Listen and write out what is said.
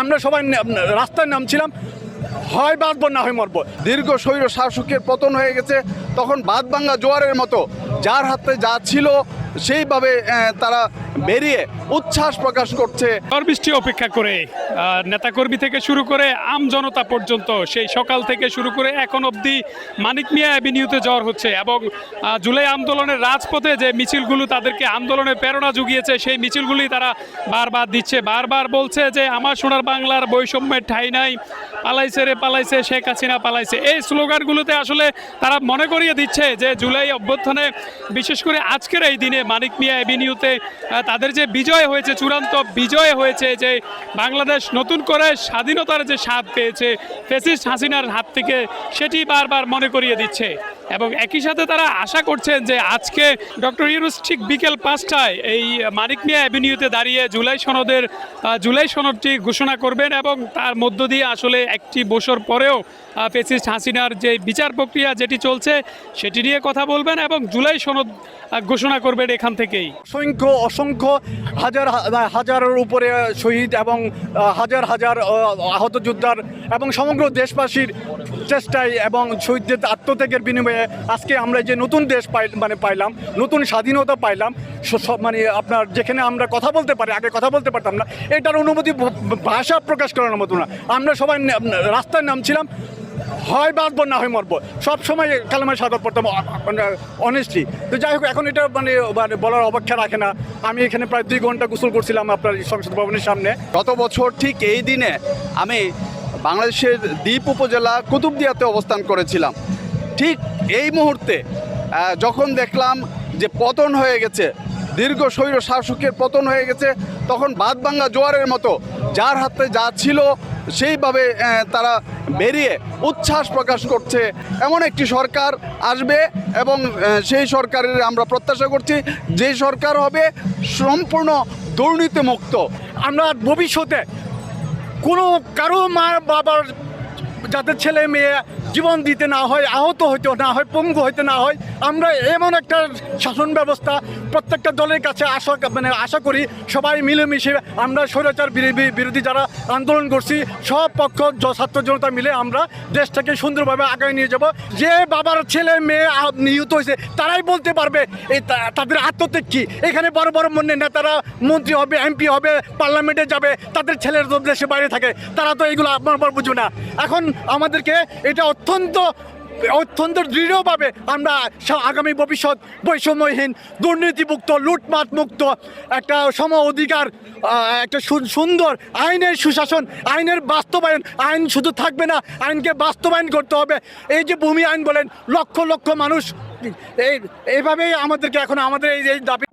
আমরা সবাই রাস্তায় নামছিলাম, হয় বাঁচবো না হয় মরবো। দীর্ঘ স্বৈর শাসকের পতন হয়ে গেছে, তখন বাঁধভাঙা জোয়ারের মতো যার হাতে যা ছিল সেইভাবে তারা বেরিয়ে উচ্ছ্বাস প্রকাশ করছে। ঝড় বৃষ্টি অপেক্ষা করে নেতাকর্মী থেকে শুরু করে আম জনতা পর্যন্ত সেই সকাল থেকে শুরু করে এখন অবধি মানিক মিয়া অ্যাভিনিউতে ঝড় হচ্ছে এবং জুলাই আন্দোলনের রাজপথে যে মিছিলগুলো তাদেরকে আন্দোলনের প্রেরণা জুগিয়েছে সেই মিছিলগুলি তারা বারবার দিচ্ছে, বারবার বলছে যে আমার সোনার বাংলার বৈষম্যের ঠাঁই নাই, পালাইছে রে পালাইছে, শেখ হাসিনা পালাইছে। এই স্লোগানগুলোতে আসলে তারা মনে করিয়ে দিচ্ছে যে জুলাই অভ্যুত্থানে বিশেষ করে আজকের এই দিনে মানিক মিয়া অ্যাভিনিউতে তাদের যে বিজয় হয়েছে, চূড়ান্ত বিজয় হয়েছে, যে বাংলাদেশ নতুন করে স্বাধীনতার যে স্বাদ পেয়েছে ফ্যাসিস্ট হাসিনার হাত থেকে, সেটি বারবার মনে করিয়ে দিচ্ছে। এবং একই সাথে তারা আশা করছেন যে আজকে ডক্টর ইউনূস ঠিক বিকেল 5টায় এই মানিক মিয়া অ্যাভিনিউতে দাঁড়িয়ে জুলাই সনদটি ঘোষণা করবেন এবং তার মধ্য দিয়ে আসলে একটি বছর পরেও ফ্যাসিস্ট হাসিনার যে বিচার প্রক্রিয়া যেটি চলছে সেটি নিয়ে কথা বলবেন এবং জুলাই সনদ ঘোষণা করবেন এখান থেকেই। অসংখ্য হাজারের উপরে শহীদ এবং হাজার হাজার আহত যোদ্ধার এবং সমগ্র দেশবাসীর চেষ্টায় এবং শহীদদের আত্মত্যাগের বিনিময়ে আজকে আমরা যে নতুন দেশ পাইলাম, নতুন স্বাধীনতা পাইলাম, মানে আপনার যেখানে আমরা কথা বলতে পারি, আগে কথা বলতে পারতাম না, এটার অনুমতি ভাষা প্রকাশ করার মতো না। আমরা সবাই রাস্তায় নামছিলাম, হয় বাঁচবো না হয় মরবো, সবসময় কালেমার শাহাদাত পড়তাম অনেস্টলি। তো যাই হোক, এখন এটা মানে বলার অপেক্ষা রাখে না। আমি এখানে প্রায় 2 ঘন্টা গোসল করছিলাম আপনার সংসদ ভবনের সামনে। গত বছর ঠিক এই দিনে আমি বাংলাদেশের দ্বীপ উপজেলা কুতুবদিয়াতে অবস্থান করেছিলাম। ঠিক এই মুহূর্তে যখন দেখলাম যে পতন হয়ে গেছে, দীর্ঘ স্বৈর শাসকের পতন হয়ে গেছে, তখন বাঁধভাঙা জোয়ারের মতো যার হাতে যা ছিল সেইভাবে তারা বেরিয়ে উচ্ছ্বাস প্রকাশ করছে। এমন একটি সরকার আসবে এবং সেই সরকারের আমরা প্রত্যাশা করছি যে সরকার হবে সম্পূর্ণ দুর্নীতিমুক্ত। আমরা ভবিষ্যতে কোনো কারো মা বাবার যাদের ছেলে মেয়ে জীবন দিতে না হয়, আহত হইতে না হয়, পঙ্গু হইতে না হয়, আমরা এমন একটা শাসন ব্যবস্থা প্রত্যেকটা দলের কাছে আশা করি সবাই মিলেমিশে আমরা স্বৈরাচার বিরোধী যারা আন্দোলন করছি সব পক্ষ ছাত্র জনতা মিলে আমরা দেশটাকে সুন্দরভাবে আগায় নিয়ে যাব। যে বাবার ছেলে মেয়ে নিহত হয়েছে তারাই বলতে পারবে এই তাদের আত্মত্যাগ কী। এখানে বড় বড় নেতারা মন্ত্রী হবে, এমপি হবে, পার্লামেন্টে যাবে, তাদের ছেলের দেশে বাইরে থাকে, তারা তো এগুলো আপনার বুঝবে না। এখন আমাদেরকে এটা অত্যন্ত দৃঢ়ভাবে আমরা আগামী ভবিষ্যৎ বৈষম্যহীন, দুর্নীতিমুক্ত, লুটপাট মুক্ত একটা সম অধিকার, একটা সুন্দর আইনের সুশাসন, আইনের বাস্তবায়ন। আইন শুধু থাকবে না, আইনকে বাস্তবায়ন করতে হবে। এই যে ভূমি আইন বলেন, লক্ষ লক্ষ মানুষ এইভাবেই আমাদেরকে এখন আমাদের এই দাবি